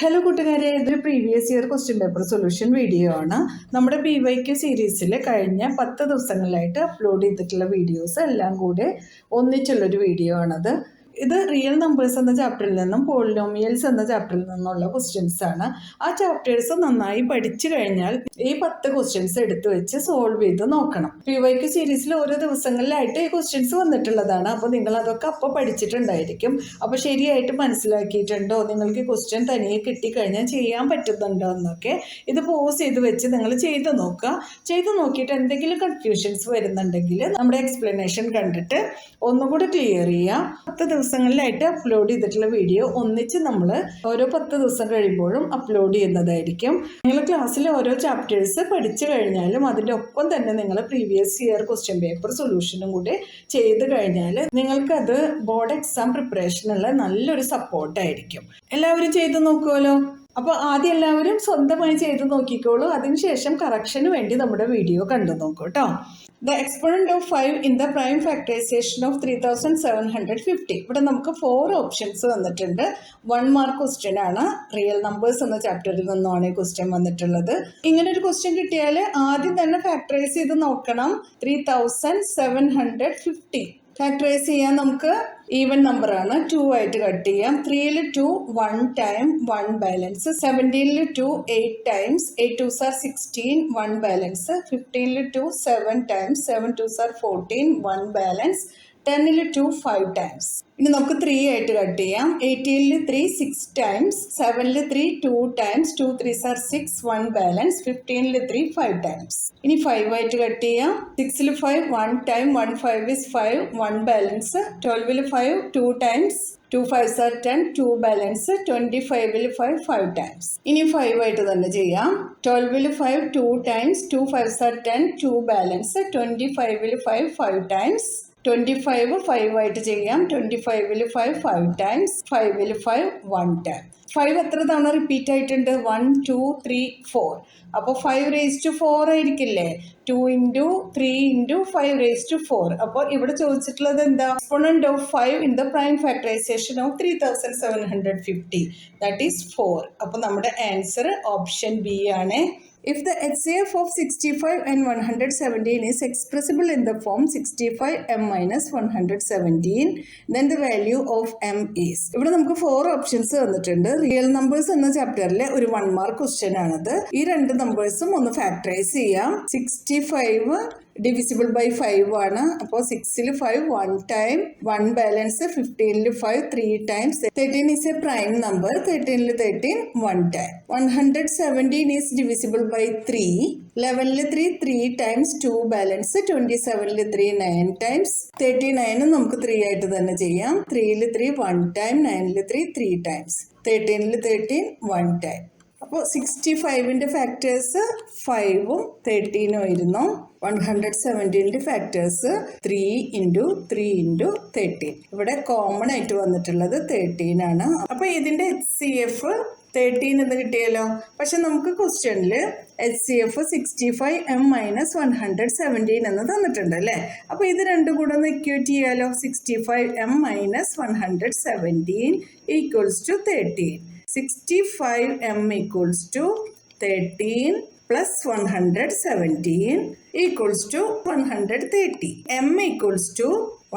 Hello കൂട്ടുകാരെ, ഇതൊരു previous year question paper solution video ആണ്. നമ്മുടെ PYQ സീരീസിൽ കഴിഞ്ഞ 10 ദിവസങ്ങളിലായിട്ട് അപ്ലോഡ് ചെയ്തിട്ടുള്ള വീഡിയോസ് എല്ലാം കൂടെ ഒന്നിച്ചുള്ളൊരു വീഡിയോ ആണത്. ഇത് റിയൽ നമ്പേഴ്സ് എന്ന ചാപ്റ്ററിൽ നിന്നും പോളിനോമിയൽസ് എന്ന ചാപ്റ്ററിൽ നിന്നുള്ള ക്വസ്റ്റ്യൻസ് ആണ്. ആ ചാപ്റ്റേഴ്സ് നന്നായി പഠിച്ചു കഴിഞ്ഞാൽ ഈ 10 ക്വസ്റ്റ്യൻസ് എടുത്തു വെച്ച് സോൾവ് ചെയ്ത് നോക്കണം. PYQ സീരീസിൽ ഓരോ ദിവസങ്ങളിലായിട്ട് ഈ ക്വസ്റ്റ്യൻസ് വന്നിട്ടുള്ളതാണ്. അപ്പോൾ നിങ്ങൾ അതൊക്കെ അപ്പോൾ പഠിച്ചിട്ടുണ്ടായിരിക്കും. അപ്പോൾ ശരിയായിട്ട് മനസ്സിലാക്കിയിട്ടുണ്ടോ, നിങ്ങൾക്ക് ക്വസ്റ്റ്യൻ തനിയെ കിട്ടിക്കഴിഞ്ഞാൽ ചെയ്യാൻ പറ്റുന്നുണ്ടോ എന്നൊക്കെ ഇത് പോസ് ചെയ്ത് വെച്ച് നിങ്ങൾ ചെയ്ത് നോക്കുക. ചെയ്ത് നോക്കിയിട്ട് എന്തെങ്കിലും കൺഫ്യൂഷൻസ് വരുന്നുണ്ടെങ്കിൽ നമ്മുടെ എക്സ്പ്ലനേഷൻ കണ്ടിട്ട് ഒന്നുകൂടി ക്ലിയർ ചെയ്യുക. 10 ദിവസങ്ങളിലായിട്ട് അപ്ലോഡ് ചെയ്തിട്ടുള്ള വീഡിയോ ഒന്നിച്ച് നമ്മൾ ഓരോ 10 ദിവസം കഴിയുമ്പോഴും അപ്ലോഡ് ചെയ്യുന്നതായിരിക്കും. നിങ്ങൾ ക്ലാസ്സിൽ ഓരോ ചാപ്റ്റേഴ്സ് പഠിച്ചു കഴിഞ്ഞാലും അതിൻ്റെ ഒപ്പം തന്നെ നിങ്ങൾ പ്രീവിയസ് ഇയർ ക്വസ്റ്റ്യൻ പേപ്പർ സൊല്യൂഷനും കൂടി ചെയ്ത് കഴിഞ്ഞാൽ നിങ്ങൾക്കത് ബോർഡ് എക്സാം പ്രിപ്പറേഷനുള്ള നല്ലൊരു സപ്പോർട്ടായിരിക്കും. എല്ലാവരും ചെയ്ത് നോക്കുമല്ലോ. അപ്പോൾ ആദ്യം എല്ലാവരും സ്വന്തമായി ചെയ്ത് നോക്കിക്കോളൂ. അതിനുശേഷം കറക്ഷന് വേണ്ടി നമ്മുടെ വീഡിയോ കണ്ടു നോക്കൂ കേട്ടോ. The exponent of 5 in the prime factorisation of 3750. ഇവിടെ നമുക്ക് 4 ഓപ്ഷൻസ് വന്നിട്ടുണ്ട്. 1 മാർക്ക് ക്വസ്റ്റ്യൻ ആണ്. റിയൽ നമ്പേഴ്സ് എന്ന ചാപ്റ്ററിൽ നിന്നുമാണ് ഈ ക്വസ്റ്റ്യൻ വന്നിട്ടുള്ളത്. ഇങ്ങനെ ഒരു ക്വസ്റ്റ്യൻ കിട്ടിയാൽ ആദ്യം തന്നെ ഫാക്ടറൈസ് ചെയ്ത് നോക്കണം. 3750 ഫാക്ടറൈസ് ചെയ്യാൻ നമുക്ക് ഈവൻ നമ്പർ ആണ്. 2 ആയിട്ട് കട്ട് ചെയ്യാം. 3ൽ 2 1 ടൈം 1 ബാലൻസ്. 17ൽ 2 8 ടൈംസ് 8 2s are 16 1 ബാലൻസ്. 15ൽ 2 7 ടൈംസ് 7 2s are 14 1 ബാലൻസ്. 10ൽ 2 5 ടൈംസ്. ഇനി നമുക്ക് 3 ആയിട്ട് കട്ട് ചെയ്യാം. 18ൽ 3 6 ടൈംസ്. 7ൽ 3 2 ടൈംസ് 2 3s are 6 1 ബാലൻസ്. 15ൽ 3 5 ടൈംസ്. ഇനി 5 ആയിട്ട് കട്ട് ചെയ്യാം. 6ൽ 5 1 ടൈം 1 5 is 5 1 ബാലൻസ്. 12ൽ 5 2 ടൈംസ് 2 5s are 10 2 ബാലൻസ്. 25ൽ 5 5 ടൈംസ്. ഇനി 5 ആയിട്ട് തന്നെ ചെയ്യാം. 12ൽ 5 2 ടൈംസ് 2 5s are 10 2 ബാലൻസ്. 25ൽ 5 5 ടൈംസ്. 25 5 ആയിട്ട് ചെയ്യാം. 25ൽ 5 5 ടൈംസ്. 5ൽ 5 1 ടൈം. 5 എത്ര തവണ റിപ്പീറ്റ് ആയിട്ടുണ്ട്? 1 2 3 4. അപ്പോൾ 5 raised to 4 ആയിരിക്കില്ലേ? 2 into 3 into 5 raised to 4. അപ്പോൾ ഇവിടെ ചോദിച്ചിട്ടുള്ളത് എന്താ? Exponent of 5 in the prime factorisation of 3750. That is 4. അപ്പോൾ നമ്മുടെ ആൻസർ ഓപ്ഷൻ ബി ആണ്. If the HCF of 65 and 117 is expressible in the form 65m minus 117, then the value of m is. ഇവിടെ നമുക്ക് 4 options തന്നിട്ടുണ്ട്. Real numbers എന്ന ചാപ്റ്ററിലെ ഒരു 1 mark question ആണത്. ഈ 2 നമ്പേഴ്സും ഒന്ന് ഫാക്ടറൈസ് ചെയ്യാം. 65 ഡിവിസിബിൾ ബൈ 5 ആണ്. അപ്പോൾ 6ൽ 5 1 ടൈം 1 ബാലൻസ്. 15ൽ 5 3 times. 13 is a prime number. 13ൽ 13 1 ടൈം. 117 is divisible by 3. 11ൽ 3 3 ടൈംസ് 2 ബാലൻസ്. 27ൽ 3 9 ടൈംസ്. 39 നമുക്ക് 3 ആയിട്ട് തന്നെ ചെയ്യാം. 3ൽ 3 1 ടൈം. 9ൽ 3 3 ടൈംസ്. 13ൽ 13 1 ടൈം. അപ്പോൾ 65ൻ്റെ ഫാക്ടേഴ്സ് 5ഉം 13ഉം ആയിരുന്നു. 117ൻ്റെ ഫാക്ടേഴ്സ് 3 into 3 into 13. ഇവിടെ കോമൺ ആയിട്ട് വന്നിട്ടുള്ളത് 13 ആണ്. അപ്പോൾ ഇതിൻ്റെ HCF 13 എന്ന് കിട്ടിയല്ലോ. പക്ഷെ നമുക്ക് ക്വസ്റ്റ്യനിൽ HCF 65m minus 117 എന്ന് തന്നിട്ടുണ്ട് അല്ലേ. അപ്പോൾ ഇത് രണ്ടും കൂടെ ഒന്ന് ഇക്വേറ്റ് ചെയ്യാലോ. 65m minus 117 equals to 13. 65m equals to 13 plus 117 equals to 130. m equals to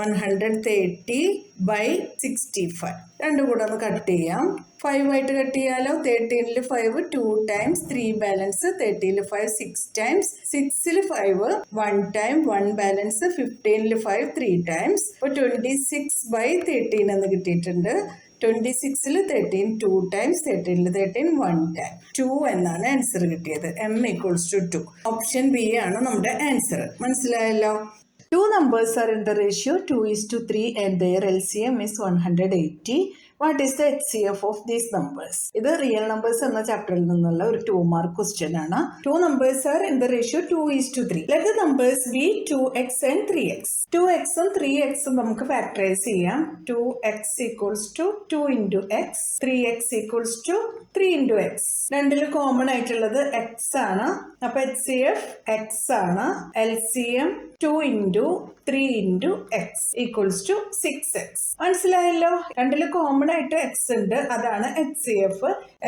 130 by 65. രണ്ടും കൂടെ ഒന്ന് കട്ട് ചെയ്യാം. 5 ആയിട്ട് കട്ട് ചെയ്യാലോ. 13ൽ 5 2 ടൈംസ് 3 ബാലൻസ്. 30ൽ 5 6 ടൈംസ്. 6ൽ 5 1 ടൈം 1 ബാലൻസ്. 15ൽ 5 3 ടൈംസ്. അപ്പോൾ 26 by 13 എന്ന് കിട്ടിയിട്ടുണ്ട്. 26ൽ 13 2 ടൈംസ്. 13ൽ 13 1 ടൈം. 2 എന്നാണ് ആൻസർ കിട്ടിയത്. m equals to 2. Option B ആണ് നമ്മുടെ ആൻസർ. മനസ്സിലായല്ലോ. 2 numbers are in the ratio 2:3 and their LCM is 180. What is the HCF of these numbers? ഇത് റിയൽ നമ്പേഴ്സ് എന്ന ചാപ്റ്ററിൽ നിന്നുള്ള ഒരു 2 മാർക്ക് ക്വസ്റ്റ്യൻ ആണ്. 2 numbers are in the ratio 2:3. Let the numbers be 2x and 3x. 2xഉം 3xഉം നമുക്ക് factorise ചെയ്യാം. 2x equals to 2 into x. 3x equals to 3 into x. രണ്ടിൽ common ആയിട്ടുള്ളത് x ആണ്. അപ്പോൾ HCF x ആണ്. LCM 2 into 3 into x equals to 6x. മനസ്സിലായല്ലോ? രണ്ടില് common ആയിട്ട് എക്സ് ഉണ്ട്, അതാണ് HCF.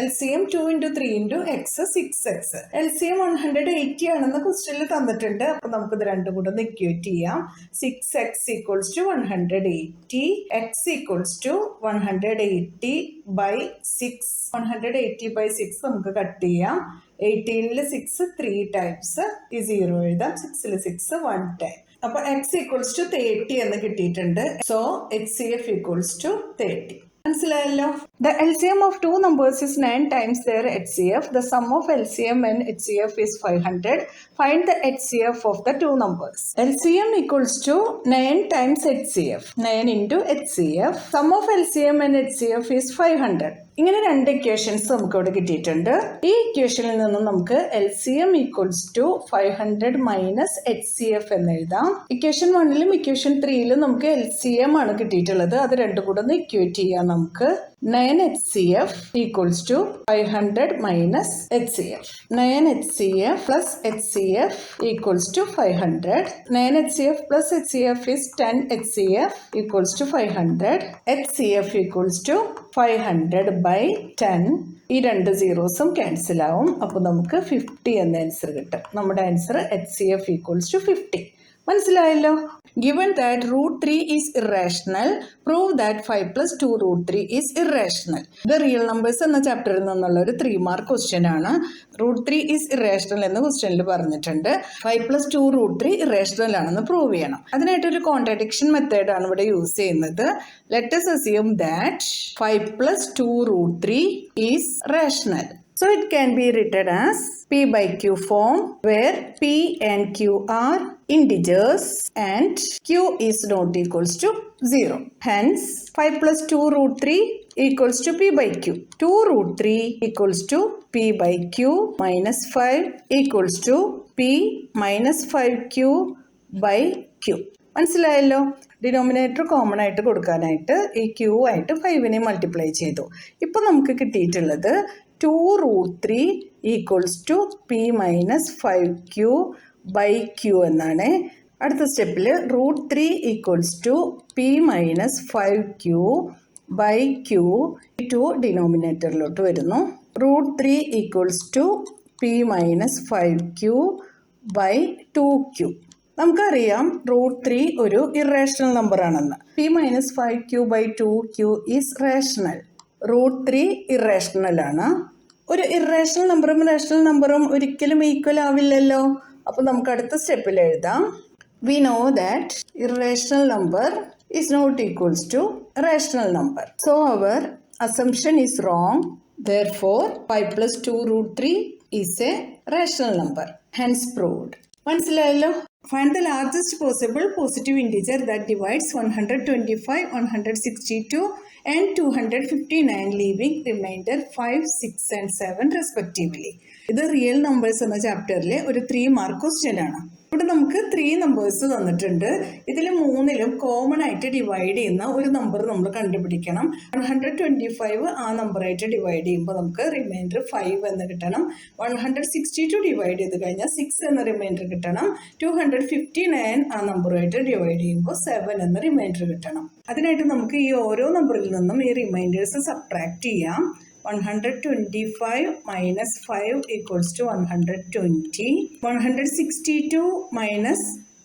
LCM 2 into 3 into X 6x. LCM 180 ആണെന്ന് ക്വസ്റ്റ്യനിൽ തന്നിട്ടുണ്ട്. അപ്പൊ നമുക്കിത് രണ്ടും കൂടെ ഒന്ന് ഇക്വേറ്റ് ചെയ്യാം. 6x equals to 180, x equals to 180 by 6. 180 by 6 നമുക്ക് കട്ട് ചെയ്യാം. 18ൽ 6 3 ടൈംസ്, ഈ 0 എഴുതാം. 6ൽ 6 1 ടൈം. അപ്പൊ x ഈക്വൽസ് ടു 30 എന്ന് കിട്ടിയിട്ടുണ്ട്. So HCF equals to 30. മനസ്സിലായല്ലോ? The LCM of two numbers is 9 times their HCF. The sum of LCM and HCF is 500. Find the HCF of the two numbers. LCM equals to 9 times HCF. 9 into HCF. Sum of LCM and HCF is 500. ഇങ്ങനെ രണ്ട് equations നമുക്ക് ഇവിടെ കിട്ടിയിട്ടുണ്ട്. ഈ ഇക്വേഷനിൽ നിന്നും നമുക്ക് LCM equals to 500 minus HCF എന്ന് എഴുതാം. ഇക്വേഷൻ 1ലും ഇക്വേഷൻ 3ലും നമുക്ക് LCM ആണ് കിട്ടിയിട്ടുള്ളത്. അത് രണ്ടും കൂടെ ഒന്ന് ഇക്വേറ്റ് ചെയ്യാം നമുക്ക്. 9HCF equals to 500 minus HCF. 9HCF plus HCF equals to 500. 9HCF plus HCF is 10HCF equals to 500. HCF equals to 500 by 10. ഈ രണ്ട് സീറോസും ക്യാൻസൽ ആവും. അപ്പോൾ നമുക്ക് 50 എന്ന ആൻസർ കിട്ടും. നമ്മുടെ ആൻസർ HCF ഈക്വൽസ് ടു 50. മനസ്സിലായല്ലോ? Given that root 3 is irrational, prove that 5 plus 2 root 3 is irrational. ഇത് റിയൽ നമ്പേഴ്സ് എന്ന ചാപ്റ്ററിൽ നിന്നുള്ള ഒരു 3 മാർക്ക് ക്വസ്റ്റ്യൻ ആണ്. റൂട്ട് 3 is irrational എന്ന് ക്വസ്റ്റ്യനിൽ പറഞ്ഞിട്ടുണ്ട്. 5 plus 2 root 3 irrational ആണെന്ന് പ്രൂവ് ചെയ്യണം. അതിനായിട്ടൊരു കോൺട്രഡിക്ഷൻ മെത്തേഡ് ആണ് ഇവിടെ യൂസ് ചെയ്യുന്നത്. Let us assume that 5 plus 2 root 3 is rational. So it can be written as P by Q form, where P and Q are integers and Q is not equals to 0. Hence, 5 plus 2 root 3 equals to P by Q. 2 root 3 equals to P by Q minus 5 equals to P minus 5Q by Q. മനസ്സിലായല്ലോ? Denominator common ആയിട്ട് കൊടുക്കാനായിട്ട് ഈ Q ആയിട്ട് 5നെ multiply ചെയ്തു. ഇപ്പോൾ നമുക്ക് കിട്ടിയിട്ടുള്ളത് 2 root 3 equals to P minus 5Q by Q എന്നാണ്. അടുത്ത സ്റ്റെപ്പിൽ root 3 equals to P minus 5Q by Q. 2 ഡിനോമിനേറ്ററിലോട്ട് വരുന്നു. Root 3 equals to P minus 5Q by 2Q. നമുക്കറിയാം റൂട്ട് 3 ഒരു ഇറേഷണൽ നമ്പർ ആണെന്ന്. P minus 5Q by 2Q is rational. Root 3 irrational ആണ്. ഒരു ഇറേഷണൽ നമ്പറും റേഷണൽ നമ്പറും ഒരിക്കലും ഈക്വൽ ആവില്ലല്ലോ. അപ്പോൾ നമുക്ക് അടുത്ത സ്റ്റെപ്പിൽ എഴുതാം. We know that irrational number is not equals to rational number. So our assumption is wrong. Therefore 5 plus 2 root 3 is a rational number. Hence proved. മനസ്സിലായല്ലോ? Find the largest possible positive integer that divides 125, 162 and 259, leaving remainder 5, 6 and 7 respectively. ഇത് real numbers എന്ന ചാപ്റ്ററിലെ ഒരു 3 mark question ആണ്. ഇവിടെ നമുക്ക് 3 numbers തന്നിട്ടുണ്ട്. ഇതിൽ 3ലും കോമൺ ആയിട്ട് ഡിവൈഡ് ചെയ്യുന്ന ഒരു നമ്പർ നമ്മൾ കണ്ടുപിടിക്കണം. 125 ആ നമ്പറായിട്ട് ഡിവൈഡ് ചെയ്യുമ്പോൾ നമുക്ക് റിമൈൻഡർ 5 എന്ന് കിട്ടണം. 162 ഡിവൈഡ് ചെയ്ത് കഴിഞ്ഞാൽ 6 എന്ന റിമൈൻഡർ കിട്ടണം. 259 ആ നമ്പറുമായിട്ട് ഡിവൈഡ് ചെയ്യുമ്പോൾ 7 എന്ന റിമൈൻഡർ കിട്ടണം. അതിനായിട്ട് നമുക്ക് ഈ ഓരോ നമ്പറിൽ നിന്നും ഈ റിമൈൻഡേഴ്സ് സബ്ട്രാക്ട് ചെയ്യാം. 125 minus 5 equals to 120. 162 minus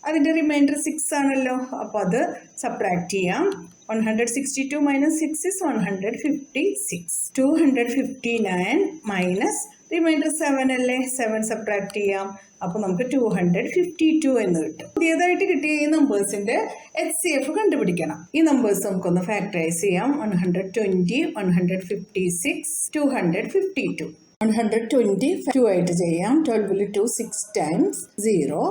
അതിൻ്റെ റിമൈൻഡർ 6 ആണല്ലോ. അപ്പോൾ അത് സബ്ട്രാക്ട് ചെയ്യാം. 162 minus 6 is 156. 259 minus റിമൈൻഡർ 7 അല്ലേ. 7 സബ്ട്രാക്ട് ചെയ്യാം. അപ്പോൾ നമുക്ക് 252 എന്ന് കിട്ടും. പുതിയതായിട്ട് കിട്ടിയ ഈ നമ്പേഴ്സിൻ്റെ HCF കണ്ടുപിടിക്കണം. ഈ നമ്പേഴ്സ് നമുക്കൊന്ന് ഫാക്ടറൈസ് ചെയ്യാം. 120, 156, 252. 120 2 ആയിട്ട് ചെയ്യാം. 12ൽ 2 6 times 0.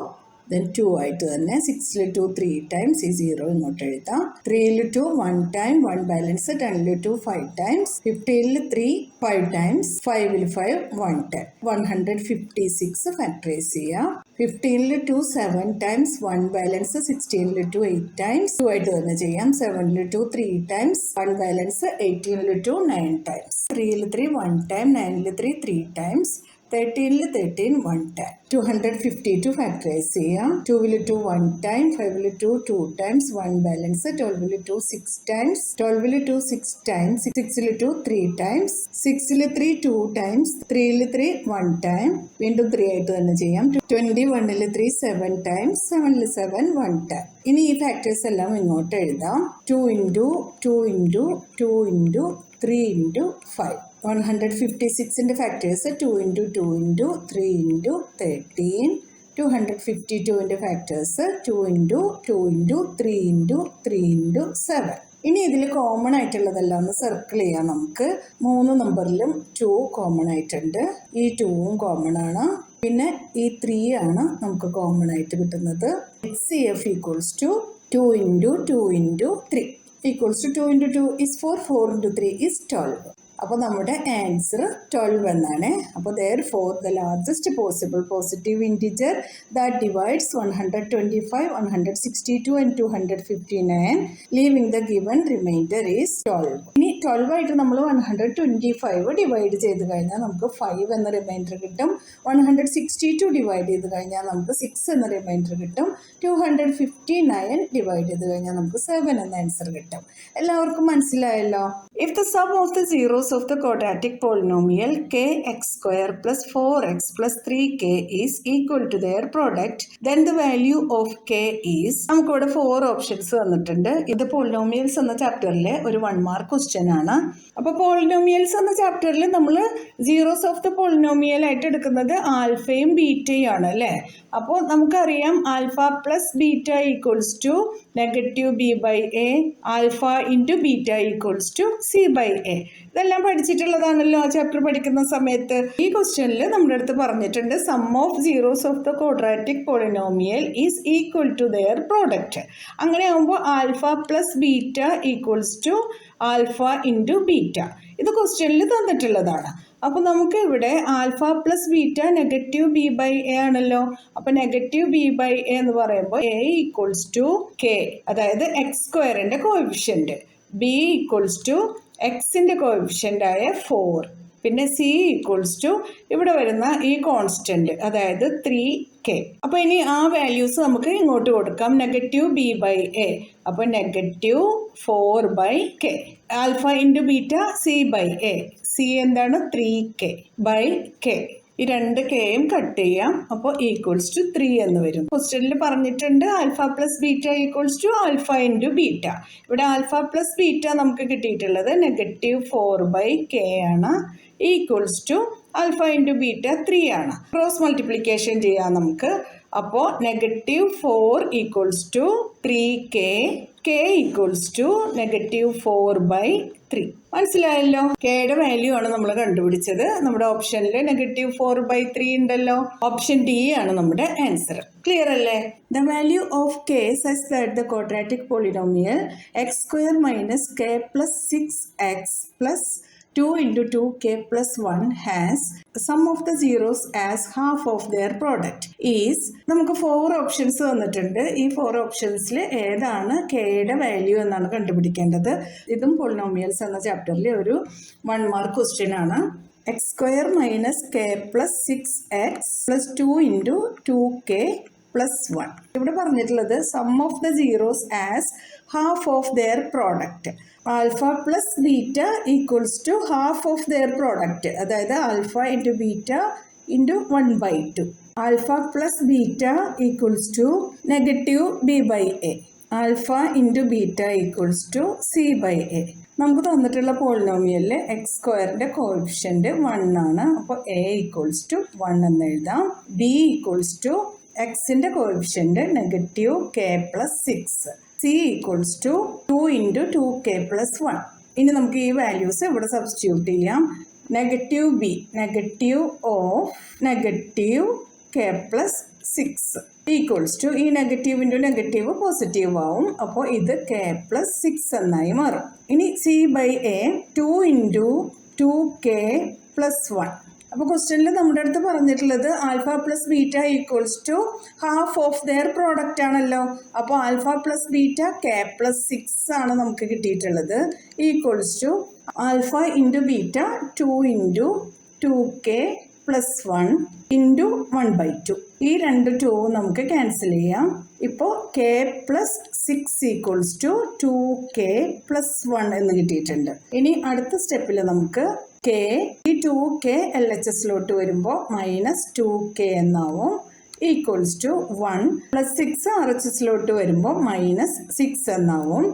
then 2 ആയിട്ട് തന്നെ 6ൽ 2 3 times ഈ 0 ഇങ്ങോട്ട് എഴുതാം. 3ൽ 2 1 time 1 balance. 10ൽ 2 5 times. 15ൽ 3 5 times. 5ൽ 5 1 time. 156 factorise ചെയ്യാം. 15ൽ 2 7 times 1 balance. 16ൽ 2 8 times. 2 ആയിട്ട് തന്നെ ചെയ്യാം. 7ൽ 2 3 times 1 balance. 18ൽ 2 9 times. 3ൽ 3 1 time. 9ൽ 3 3 times. 13 13 1 time. 252 factorise ചെയ്യാം. 2 2 1 time, 5 2 2 times, 1 balance, 12 2 6 times, 12 2 6 times, 6 2 3 times, 6 3 2 times, 3 3 1 time, വീണ്ടും 3 ആയിട്ട് തന്നെ ചെയ്യാം. 21 3 7 times, 7 7 1 time. ഇനി ഈ ഫാക്ടേഴ്സ് എല്ലാം ഇങ്ങോട്ട് എഴുതാം. 2 into 2 into 2 into 3 into 5. 156ന്റെ ഫാക്ടേഴ്സ് 2 into 2 into 3 into 13. 252ന്റെ factors 2 into 2 into 3 into 3 into 7. ഇനി ഇതിൽ കോമൺ ആയിട്ടുള്ളതെല്ലാം ഒന്ന് സർക്കിൾ ചെയ്യാം. നമുക്ക് 3 നമ്പറിലും 2 കോമൺ ആയിട്ടുണ്ട്. ഈ 2ഉം കോമൺ ആണ്. പിന്നെ ഈ 3 ആണ് നമുക്ക് കോമൺ ആയിട്ട് കിട്ടുന്നത്. HCF equals to 2 into 2 into 3 equals to 2 into 2 is 4, 4 into 3 is 12. അപ്പോൾ നമ്മുടെ ആൻസർ 12 എന്നാണ്. അപ്പോൾ therefore the largest possible positive integer that divides 125, 162 and 259 leaving the given remainder is 12. ഇനി 12 ആയിട്ട് നമ്മൾ 125 ഡിവൈഡ് ചെയ്ത് കഴിഞ്ഞാൽ നമുക്ക് 5 എന്ന റിമൈൻഡർ കിട്ടും. 162 ഡിവൈഡ് ചെയ്ത് കഴിഞ്ഞാൽ നമുക്ക് 6 എന്ന റിമൈൻഡർ കിട്ടും. 259 ഡിവൈഡ് ചെയ്ത് കഴിഞ്ഞാൽ നമുക്ക് 7 എന്ന ആൻസർ കിട്ടും. എല്ലാവർക്കും മനസ്സിലായല്ലോ? If the sum of the zeros of the quadratic polynomial kx square plus 4x plus 3k is equal to their product, then the value of k is, നമുക്കിവിടെ 4 ഓപ്ഷൻസ് തന്നിട്ടുണ്ട്. ഇത് പോളിനോമിയൽസ് എന്ന ചാപ്റ്ററിലെ ഒരു 1 മാർക്ക് ക്വസ്റ്റ്യൻ ആണ്. അപ്പോൾ polynomials എന്ന ചാപ്റ്ററിൽ നമ്മൾ സീറോസ് ഓഫ് ദ പോളിനോമിയൽ ആയിട്ട് എടുക്കുന്നത് ആൽഫയും ബീറ്റയും ആണ് അല്ലേ? അപ്പോൾ നമുക്കറിയാം alpha plus beta equals to negative B by A, alpha into beta equals to C by a. ഇതെല്ലാം പഠിച്ചിട്ടുള്ളതാണല്ലോ ആ ചാപ്റ്റർ പഠിക്കുന്ന സമയത്ത്. ഈ ക്വസ്റ്റ്യനിൽ നമ്മുടെ അടുത്ത് പറഞ്ഞിട്ടുണ്ട് sum of zeros of the quadratic polynomial is equal to their product. അങ്ങനെ ആകുമ്പോൾ alpha plus beta equals to alpha into beta. ഇത് ക്വസ്റ്റ്യനിൽ തന്നിട്ടുള്ളതാണ്. അപ്പോൾ നമുക്ക് ഇവിടെ alpha plus beta negative B by A ആണല്ലോ. അപ്പോൾ നെഗറ്റീവ് ബി ബൈ എ എന്ന് പറയുമ്പോൾ എ ഈക്വൽസ് ടു കെ, അതായത് എക്സ് സ്ക്വയറിൻ്റെ കോഎഫിഷ്യൻറ്റ്, ബി ഈക്വൽസ് ടു എക്സിൻ്റെ കോഎഫിഷ്യൻ്റ് ആയ 4, പിന്നെ സി ഈക്വൽസ് ടു ഇവിടെ വരുന്ന ഈ കോൺസ്റ്റൻറ്റ് അതായത് 3k. അപ്പോൾ ഇനി ആ വാല്യൂസ് നമുക്ക് ഇങ്ങോട്ട് കൊടുക്കാം. നെഗറ്റീവ് ബി ബൈ എ, അപ്പോൾ negative 4/k, alpha into beta c by A, c എന്താണ് 3k ബൈ k. ഈ 2kയും കട്ട് ചെയ്യാം. അപ്പോൾ ഈക്വൽസ് ടു 3 എന്ന് വരും. ക്വസ്റ്റ്യനിൽ പറഞ്ഞിട്ടുണ്ട് alpha plus beta equals to alpha into beta. ഇവിടെ ആൽഫ പ്ലസ് ബീറ്റ നമുക്ക് കിട്ടിയിട്ടുള്ളത് നെഗറ്റീവ് 4/k ആണ്. Equals to alpha into beta 3 ആണ്. ക്രോസ് മൾട്ടിപ്ലിക്കേഷൻ ചെയ്യാം നമുക്ക്. അപ്പോൾ negative 4 equals to 3k, k equals to negative 4/3. മനസ്സിലായല്ലോ? കെയുടെ വാല്യൂ ആണ് നമ്മൾ കണ്ടുപിടിച്ചത്. നമ്മുടെ ഓപ്ഷനിൽ നെഗറ്റീവ് 4/3 ഉണ്ടല്ലോ. ഓപ്ഷൻ ഡി ആണ് നമ്മുടെ ആൻസർ. ക്ലിയർ അല്ലേ? The value of K such that the quadratic polynomial X square minus K plus 6x plus 2 into 2k plus 1 has sum of the zeros as half of their product is. നമുക്ക് 4 options തന്നിട്ടുണ്ട്. ഈ 4 ഓപ്ഷൻസിൽ ഏതാണ് കെയുടെ value എന്നാണ് കണ്ടുപിടിക്കേണ്ടത്. ഇതും polynomials എന്ന ചാപ്റ്ററിലെ ഒരു 1 മാർക്ക് ക്വസ്റ്റ്യൻ ആണ്. X square minus K plus 6x plus 2 into 2k plus 1. ഇവിടെ പറഞ്ഞിട്ടുള്ളത് sum of the zeros as half of their product. Alpha plus beta equals to half of their product, അതായത് alpha into beta into 1/2. Alpha plus beta equals to negative B by A, alpha into beta equals to C by A. നമുക്ക് തന്നിട്ടുള്ള പോളിനോമിയലിൽ X സ്ക്വയറിൻ്റെ coefficient 1 ആണ്. അപ്പോൾ A equals to 1 എന്ന് എഴുതാം. B equals to എക്സിൻ്റെ coefficient negative k plus 6, c equals to 2 into 2k plus 1. ഇനി നമുക്ക് ഈ വാല്യൂസ് ഇവിടെ സബ്സ്റ്റിറ്റ്യൂട്ട് ചെയ്യാം. Negative b negative of negative k plus 6 equals to, ഈ നെഗറ്റീവ് ഇൻറ്റു നെഗറ്റീവ് പോസിറ്റീവ് ആവും. അപ്പോൾ ഇത് കെ പ്ലസ് 6 എന്നായി മാറും. ഇനി C by a 2 into 2k plus 1. അപ്പോൾ ക്വസ്റ്റ്യനിൽ നമ്മുടെ അടുത്ത് പറഞ്ഞിട്ടുള്ളത് alpha plus beta equals to half of their product ആണല്ലോ. അപ്പോൾ alpha plus beta k plus 6 ആണ് നമുക്ക് കിട്ടിയിട്ടുള്ളത്. Equals to alpha into beta 2 into 2k plus 1 into 1/2. ഈ രണ്ട് 2 നമുക്ക് ക്യാൻസൽ ചെയ്യാം. ഇപ്പോൾ k plus 6 equals to 2k plus 1 എന്ന് കിട്ടിയിട്ടുണ്ട്. ഇനി അടുത്ത സ്റ്റെപ്പിൽ നമുക്ക് കെ, ഈ 2k LHSലോട്ട് വരുമ്പോൾ മൈനസ് 2k എന്നാവും, ഈക്വൽസ് ടു 1 പ്ലസ് 6 RHSലോട്ട് വരുമ്പോൾ മൈനസ് 6 എന്നാവും.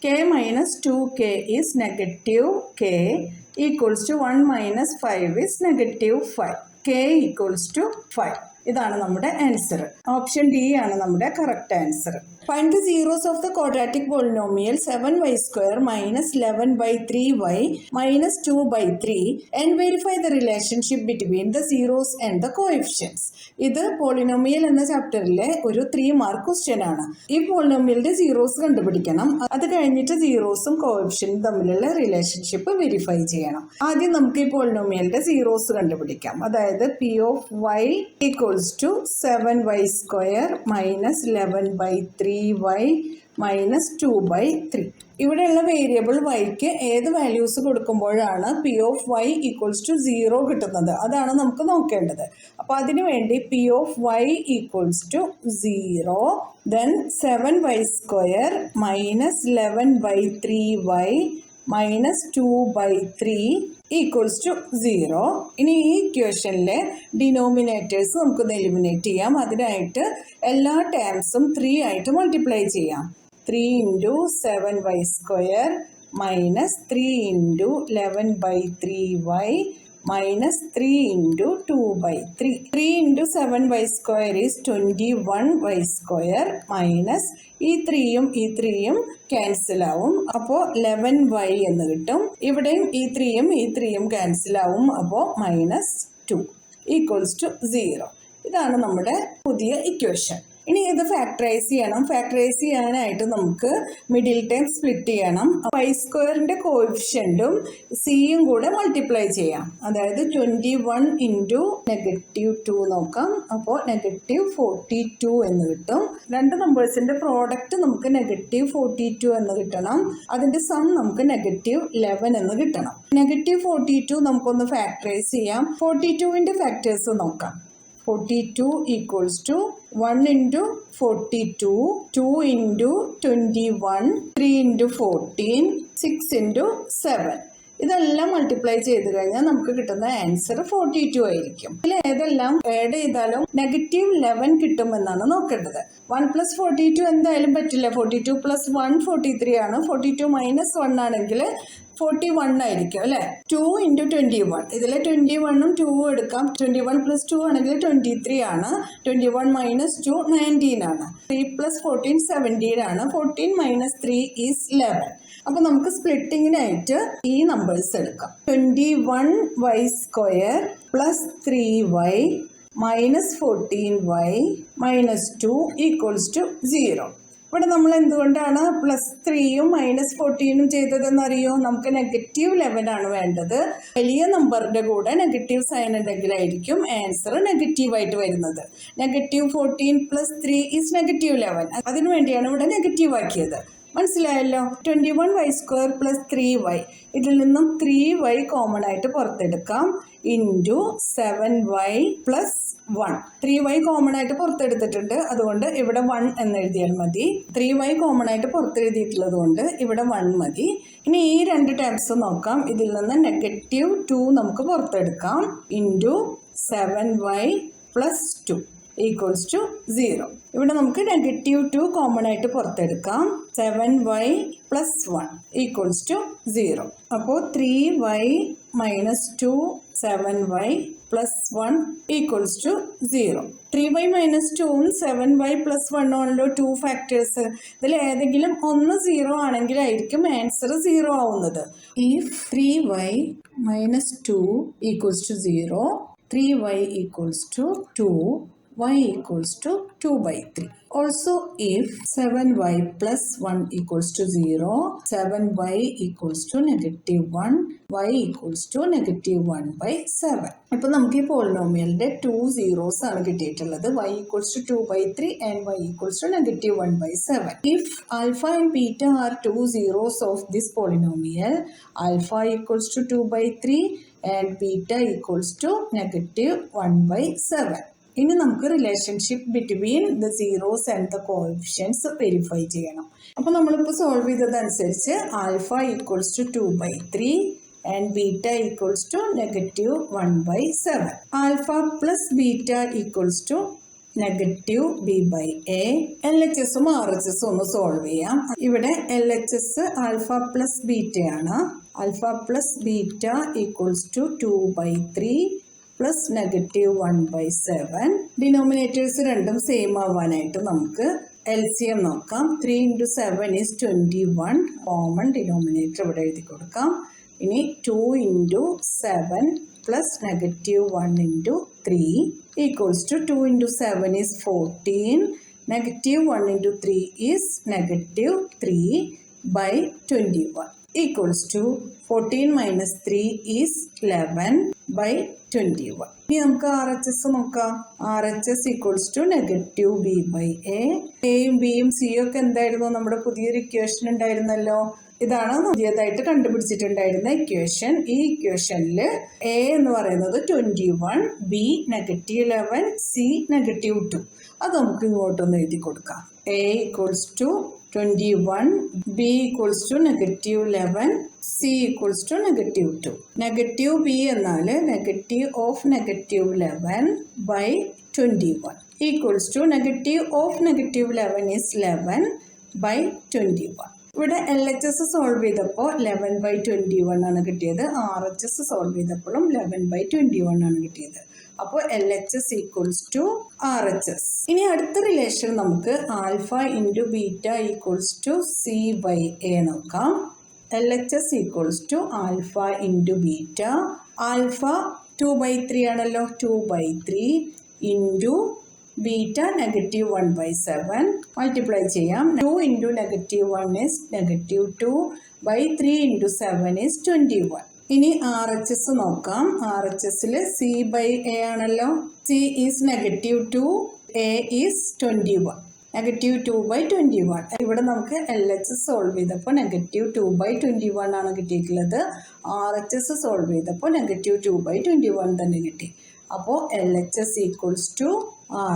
k minus 2k is negative k equals to 1 minus 5 is negative 5. k equals to 5. ഇതാണ് നമ്മുടെ ആൻസർ. ഓപ്ഷൻ ഡി ആണ് നമ്മുടെ correct answer. Find the zeros of the quadratic polynomial 7y² minus 11/3y minus 2/3 and verify the relationship between the zeros and the coefficients. ഇത് polynomial എന്ന ചാപ്റ്ററിലെ ഒരു 3 mark question ആണ്. ഈ പോളിനോമിയലിന്റെ സീറോസ് കണ്ടുപിടിക്കണം. അത് കഴിഞ്ഞിട്ട് സീറോസും കോഎഫിഷ്യൻറ്റും തമ്മിലുള്ള റിലേഷൻഷിപ്പ് വെരിഫൈ ചെയ്യണം. ആദ്യം നമുക്ക് ഈ പോളിനോമിയലിന്റെ സീറോസ് കണ്ടുപിടിക്കാം. അതായത് P of y equals to 7y² minus 11/3y minus 2/3. ഇവിടെയുള്ള വേരിയബിൾ വൈക്ക് ഏത് വാല്യൂസ് കൊടുക്കുമ്പോഴാണ് P of Y equals to 0 കിട്ടുന്നത്, അതാണ് നമുക്ക് നോക്കേണ്ടത്. അപ്പോൾ അതിനു വേണ്ടി P of Y equals to 0, then 7y² minus 11/3y minus 2/3 equals to 0. ഇനി ഈ ഇക്വേഷനിലെ ഡിനോമിനേറ്റേഴ്സ് നമുക്കൊന്ന് എലിമിനേറ്റ് ചെയ്യാം. അതിനായിട്ട് എല്ലാ ടേംസും 3 ആയിട്ട് മൾട്ടിപ്ലൈ ചെയ്യാം. 3 into 7y² minus 3 into 11/3y minus 3 into 2/3. 3 into 7y² is 21y² minus ഈ 3യും ഈ 3യും ക്യാൻസൽ ആവും. അപ്പോൾ 11y എന്ന് കിട്ടും. ഇവിടെയും ഈ 3യും ഈ 3യും ക്യാൻസൽ ആവും. അപ്പോൾ മൈനസ് 2 ഈക്വൽസ് ടു 0. ഇതാണ് നമ്മുടെ പുതിയ ഇക്വേഷൻ. ഇനി ഇത് ഫാക്ടറൈസ് ചെയ്യണം. ഫാക്ടറൈസ് ചെയ്യാനായിട്ട് നമുക്ക് മിഡിൽ ടേം സ്പ്ലിറ്റ് ചെയ്യണം. y² കോഎഫിഷ്യൻറ്റും സിയും കൂടെ മൾട്ടിപ്ലൈ ചെയ്യാം. അതായത് 21 ഇൻറ്റു -2 നോക്കാം. അപ്പോൾ -42 എന്ന് കിട്ടും. രണ്ട് നമ്പേഴ്സിൻ്റെ പ്രോഡക്റ്റ് നമുക്ക് -42 എന്ന് കിട്ടണം. അതിൻ്റെ സം നമുക്ക് -11 എന്ന് കിട്ടണം. -42 നമുക്കൊന്ന് ഫാക്ടറൈസ് ചെയ്യാം. 42വിൻ്റെ ഫാക്ടേഴ്സ് നോക്കാം. 42 equals to 1 into 42, 2 into 21, 3 into 14, 6 into 7. ഇതെല്ലാം മൾട്ടിപ്ലൈ ചെയ്ത് കഴിഞ്ഞാൽ നമുക്ക് കിട്ടുന്ന ആൻസർ 42 ആയിരിക്കും. ഇതിൽ ഏതെല്ലാം ആഡ് ചെയ്താലും -11 കിട്ടുമെന്നാണ് നോക്കേണ്ടത്. 1 + 42 എന്തായാലും പറ്റില്ല. 42 + 1 43 ആണ്. 42 - 1 ആണെങ്കിൽ 41 ആയിരിക്കും അല്ലേ. 2 into 21, ഇതിൽ 21ഉം 2ഉം എടുക്കാം. 21 + 2 ആണെങ്കിൽ 23 ആണ്. 21 - 2 19 ആണ്. 3 + 14 17 ആണ്. 14 - 3 is 11. അപ്പോൾ നമുക്ക് സ്പ്ലിറ്റിങ്ങിനായിട്ട് ഈ നമ്പേഴ്സ് എടുക്കാം. 21y² + 3y - 14y - 2 equals to 0. ഇവിടെ നമ്മൾ എന്തുകൊണ്ടാണ് +3യും -14ഉം ചെയ്തതെന്നറിയോ? നമുക്ക് -11 ആണ് വേണ്ടത്. വലിയ നമ്പറിൻ്റെ കൂടെ നെഗറ്റീവ് സൈൻ ഉണ്ടെങ്കിലായിരിക്കും ആൻസർ നെഗറ്റീവായിട്ട് വരുന്നത്. -14 + 3 ഈസ് -11. അതിനു വേണ്ടിയാണ് ഇവിടെ നെഗറ്റീവ് ആക്കിയത്. മനസ്സിലായല്ലോ. 21y² + 3y, ഇതിൽ നിന്നും 3y കോമൺ ആയിട്ട് പുറത്തെടുക്കാം. Into 7y + 1. 3y കോമൺ ആയിട്ട് പുറത്തെടുത്തിട്ടുണ്ട്, അതുകൊണ്ട് ഇവിടെ 1 എന്ന് എഴുതിയാൽ മതി. 3y കോമൺ ആയിട്ട് പുറത്തെഴുതിയിട്ടുള്ളത് കൊണ്ട് ഇവിടെ 1 മതി. ഇനി ഈ രണ്ട് ടേംസ് നോക്കാം. ഇതിൽ നിന്ന് -2 നമുക്ക് പുറത്തെടുക്കാം. Into 7y + 2 equals to 0. ഇവിടെ നമുക്ക് -2 കോമൺ ആയിട്ട് പുറത്തെടുക്കാം. 7y + 1 equals to 0. അപ്പോൾ 3y - 2 7y + 1 equals to 0. 3y - 2ഉം 7y + 1 ആണല്ലോ 2 ഫാക്ടേഴ്സ്. ഇതിൽ ഏതെങ്കിലും ഒന്ന് 0 ആണെങ്കിലായിരിക്കും ആൻസർ 0 ആവുന്നത്. If 3y - 2 equals to 0, 3y equals to 2, y equals to 2/3. Also, if 7y + 1 equals to 0, 7y equals to -1, y equals to -1/7. ഇപ്പോൾ നമുക്ക് ഈ പോളിനോമിയലിൻ്റെ 2 zeros ആണ് കിട്ടിയിട്ടുള്ളത്. y equals to 2/3 and y equals to -1/7. If alpha and beta are 2 zeros of this polynomial, alpha equals to 2/3 and beta equals to -1/7. ഇനി നമുക്ക് relationship between the zeros and the coefficients verify ചെയ്യണം. അപ്പോൾ നമ്മളിപ്പോൾ solve ചെയ്തതനുസരിച്ച് alpha equals to 2/3 and beta equals to -1/7. Alpha plus beta equals to -b/a. LHSഉം RHSഉം ഒന്ന് solve ചെയ്യാം. ഇവിടെ LHS ആൽഫ പ്ലസ് ബീറ്റയാണ്. Alpha plus beta equals to 2/3 plus -1/7. Denominators രണ്ടും സെയിം ആവാനായിട്ട് നമുക്ക് LCM നോക്കാം. 3 × 7 is 21. കോമൺ ഡിനോമിനേറ്റർ ഇവിടെ എഴുതി കൊടുക്കാം. ഇനി 2 × 7 plus -1 × 3 equals to 2 × 7 is 14. -1 × 3 is -3/21 equals to 14 - 3 is 11/21. ഇനി നമുക്ക് RHS നോക്കാം. RHS equals to -b/a. എയും ബിയും സിയും ഒക്കെ എന്തായിരുന്നു? നമ്മുടെ പുതിയൊരു ഇക്വേഷൻ ഉണ്ടായിരുന്നല്ലോ. ഇതാണ് പുതിയതായിട്ട് കണ്ടുപിടിച്ചിട്ടുണ്ടായിരുന്ന ഇക്വേഷൻ. ഈ ഇക്വേഷനിൽ എ എന്ന് പറയുന്നത് 21, ബി -11, സി -2. അത് നമുക്ക് ഇങ്ങോട്ടൊന്ന് എഴുതി കൊടുക്കാം. A equals to 21, B equals to -11, C equals to -2. Negative B എന്നാൽ negative of -11/21 equals to negative of -11 is 11/21. ഇവിടെ LHS സോൾവ് ചെയ്തപ്പോൾ 11/21 ആണ് കിട്ടിയത്. RHS സോൾവ് ചെയ്തപ്പോഴും 11/21 ആണ് കിട്ടിയത്. അപ്പോൾ LHS ഈക്വൽസ് ടു RHS. ഇനി അടുത്ത റിലേഷൻ നമുക്ക് alpha into beta equals to C/A നോക്കാം. LHS equals to alpha into beta. Alpha 2/3 ആണല്ലോ. 2/3 ഇൻറ്റു ബീറ്റ -1/7 മൾട്ടിപ്ലൈ ചെയ്യാം. 2 × -1 is -2 /3 × 7 is 21. ഇനി RHS നോക്കാം. RHSൽ C/A ആണല്ലോ. C is -2, A is 21. -2/21. ഇവിടെ നമുക്ക് LHS സോൾവ് ചെയ്തപ്പോൾ -2/21 ആണ് കിട്ടിയിട്ടുള്ളത്. RHS സോൾവ് ചെയ്തപ്പോൾ -2/21 തന്നെ കിട്ടി. അപ്പോൾ LHS ഈക്വൽസ് ടു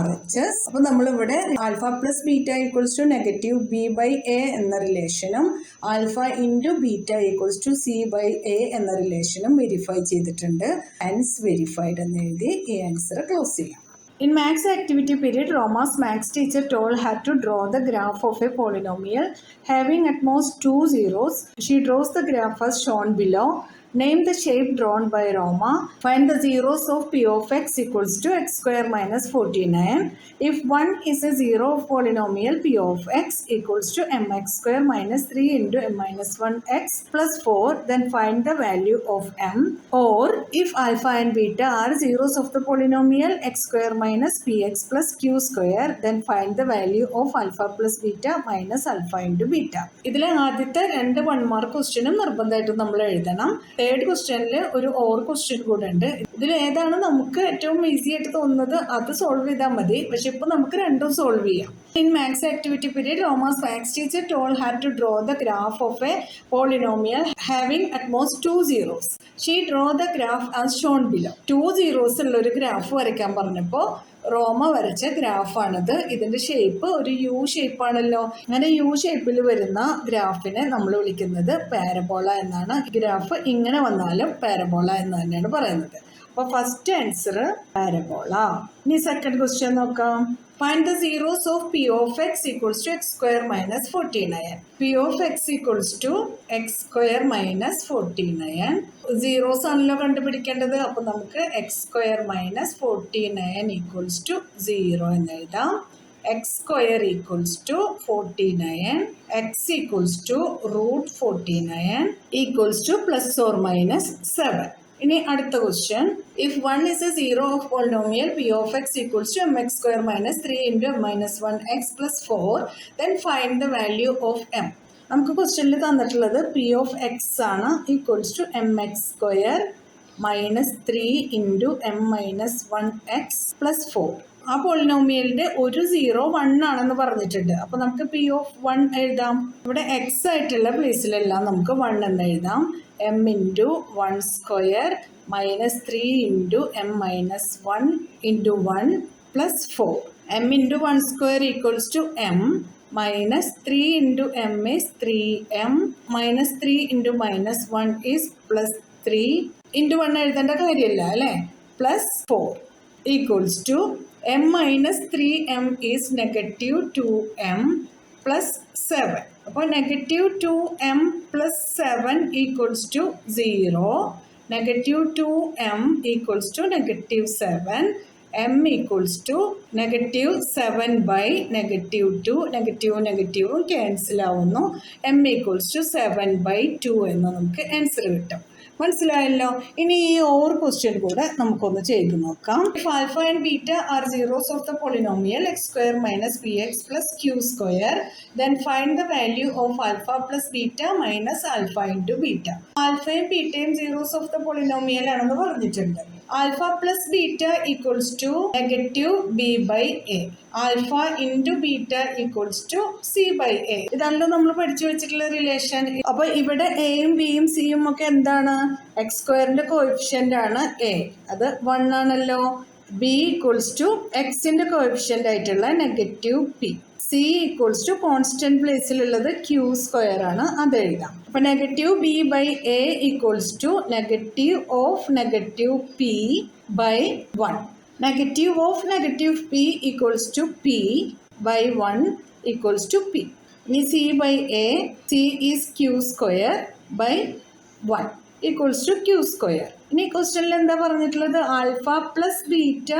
RHS. അപ്പോൾ നമ്മളിവിടെ alpha plus beta equals to -b/a എന്ന റിലേഷനും alpha into beta equals to C/A എന്ന റിലേഷനും വെരിഫൈ ചെയ്തിട്ടുണ്ട്. ഹെൻസ് വെരിഫൈഡ് എന്ന് എഴുതി ഈ ആൻസർ ക്ലോസ് ചെയ്യാം. In maths activity period, Roma's maths teacher told her to draw the graph of a polynomial having at most 2 zeros. She draws the graph as shown below. Name the shape drawn by Roma. Find the zeros of p of x equals to x square minus 49. If 1 is a zero of polynomial p of x equals to mx square minus 3 into m minus 1x plus 4, then find the value of m. Or if alpha and beta are zeros of the polynomial x square minus px plus q square, then find the value of alpha plus beta minus alpha into beta. ഇതിലെ ആദ്യത്തെ 2 1 mark ക്വസ്റ്റ്യനും നിർബന്ധമായിട്ടും നമ്മൾ എഴുതണം. Third ക്വസ്റ്റ്യനിൽ ഒരു or question കൂടെ ഉണ്ട്. ഇതിൽ ഏതാണ് നമുക്ക് ഏറ്റവും ഈസി ആയിട്ട് തോന്നുന്നത് അത് സോൾവ് ചെയ്താൽ മതി. പക്ഷെ ഇപ്പൊ നമുക്ക് രണ്ടും സോൾവ് ചെയ്യാം. In maths activity period, Roma's maths teacher told her to draw the graph of a polynomial having at most 2 zeros. She draw the graph as shown below. 2 zeros ഉള്ള ഒരു ഗ്രാഫ് വരയ്ക്കാൻ പറഞ്ഞപ്പോൾ റോമ വരച്ച ഗ്രാഫാണിത്. ഇതിന്റെ ഷേപ്പ് ഒരു U ഷേപ്പാണല്ലോ. അങ്ങനെ U ഷേപ്പിൽ വരുന്ന ഗ്രാഫിനെ നമ്മൾ വിളിക്കുന്നത് പാരബോള എന്നാണ്. ഗ്രാഫ് ഇങ്ങനെ വന്നാലും പാരബോള എന്ന് തന്നെയാണ് പറയുന്നത്. അപ്പോൾ ഫസ്റ്റ് ആൻസർ പാരബോള. ഇനി സെക്കൻഡ് ക്വസ്റ്റ്യൻ നോക്കാം. Find the zeros of p of x equals to x square minus 49. p of x equals to x square minus 49. Zeros ആണല്ലോ കണ്ടുപിടിക്കേണ്ടത്. അപ്പോൾ നമുക്ക് x square minus 49 equals to 0 എന്ന് എഴുതാം. x square equals to 49. x equals to √49 equals to plus or minus 7. ഇനി അടുത്ത question. If 1 is a zero of polynomial p of x equals to mx square minus 3 into m minus 1x plus 4, then find the value of m. നമുക്ക് ക്വസ്റ്റ്യനിൽ തന്നിട്ടുള്ളത് p of x ആണ് equals to mx square minus 3 into m minus 1x plus 4. ആ പോളിനോമിയലിന്റെ ഒരു 0 1 ആണെന്ന് പറഞ്ഞിട്ടുണ്ട്. അപ്പോൾ നമുക്ക് p of 1 എഴുതാം. ഇവിടെ x ആയിട്ടുള്ള പ്ലേസിലെല്ലാം നമുക്ക് 1 എന്ന് എഴുതാം. m into 1 square minus 3 into m minus 1 into 1 plus 4. M into 1 square equals to m minus 3 into m is 3m minus 3 into minus 1 is plus 3 into 1 എഴുതേണ്ട കാര്യമില്ല അല്ലേ, plus 4 equals to m minus 3m is negative 2m plus 7. അപ്പോൾ negative 2m plus 7 equals to 0. Negative 2m equals to negative 7. m equals to negative 7 by negative 2. നെഗറ്റീവും cancel ആവുന്നു. m equals to 7 by 2 എന്ന് നമുക്ക് answer കിട്ടും. മനസ്സിലായല്ലോ. ഇനി ഈ or question കൂടെ നമുക്കൊന്ന് ചെയ്ത് നോക്കാം. If alpha and beta are zeros of the polynomial X square minus B X plus Q square, then find the value of alpha plus beta minus alpha into beta. ആൽഫയും ബീറ്റയും zeros of the polynomial ആണെന്ന് പറഞ്ഞിട്ടുണ്ട്. Alpha plus beta equals to negative B by A. Alpha into beta equals to C by A. ഇതാണല്ലോ നമ്മൾ പഠിച്ചു വെച്ചിട്ടുള്ള relation. അപ്പൊ ഇവിടെ എയും ബിയും സിയും ഒക്കെ എന്താണ്? എക്സ് സ്ക്വയറിന്റെ കോഎഫിഷ്യന്റ് ആണ് എ, അത് 1 ആണല്ലോ. ബി ഈക്വൽസ് ടു എക്സിന്റെ കോഎഫിഷ്യന്റ് ആയിട്ടുള്ള negative P. C equals to constant പ്ലേസിലുള്ളത് ക്യൂ സ്ക്വയർ ആണ്, അത് എഴുതാം. അപ്പൊ negative B by A equals to negative of negative P by 1. Negative of negative P equals to P by 1 equals to P. ഇനി C by A, C is Q square by 1 equals to Q square. ഇനി ക്വസ്റ്റ്യനിൽ എന്താ പറഞ്ഞിട്ടുള്ളത്? Alpha plus beta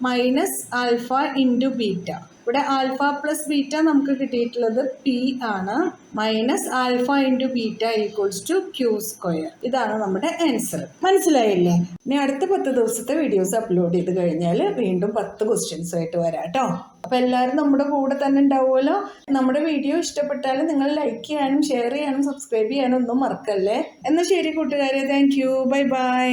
minus alpha into beta. ഇവിടെ alpha plus beta നമുക്ക് കിട്ടിയിട്ടുള്ളത് p ആണ്, minus alpha into beta equals to Q square. ഇതാണ് നമ്മുടെ ആൻസർ. മനസ്സിലായില്ലേ? ഇനി അടുത്ത 10 ദിവസത്തെ വീഡിയോസ് അപ്ലോഡ് ചെയ്ത് കഴിഞ്ഞാൽ വീണ്ടും 10 ക്വസ്റ്റ്യൻസ് ആയിട്ട് വരാം കേട്ടോ. അപ്പം എല്ലാവരും നമ്മുടെ കൂടെ തന്നെ ഉണ്ടാവുമല്ലോ. നമ്മുടെ വീഡിയോ ഇഷ്ടപ്പെട്ടാൽ നിങ്ങൾ ലൈക്ക് ചെയ്യാനും ഷെയർ ചെയ്യാനും സബ്സ്ക്രൈബ് ചെയ്യാനും ഒന്നും മറക്കല്ലേ. എന്നാൽ ശരി കൂട്ടുകാരെ, താങ്ക് യു, ബൈ ബൈ.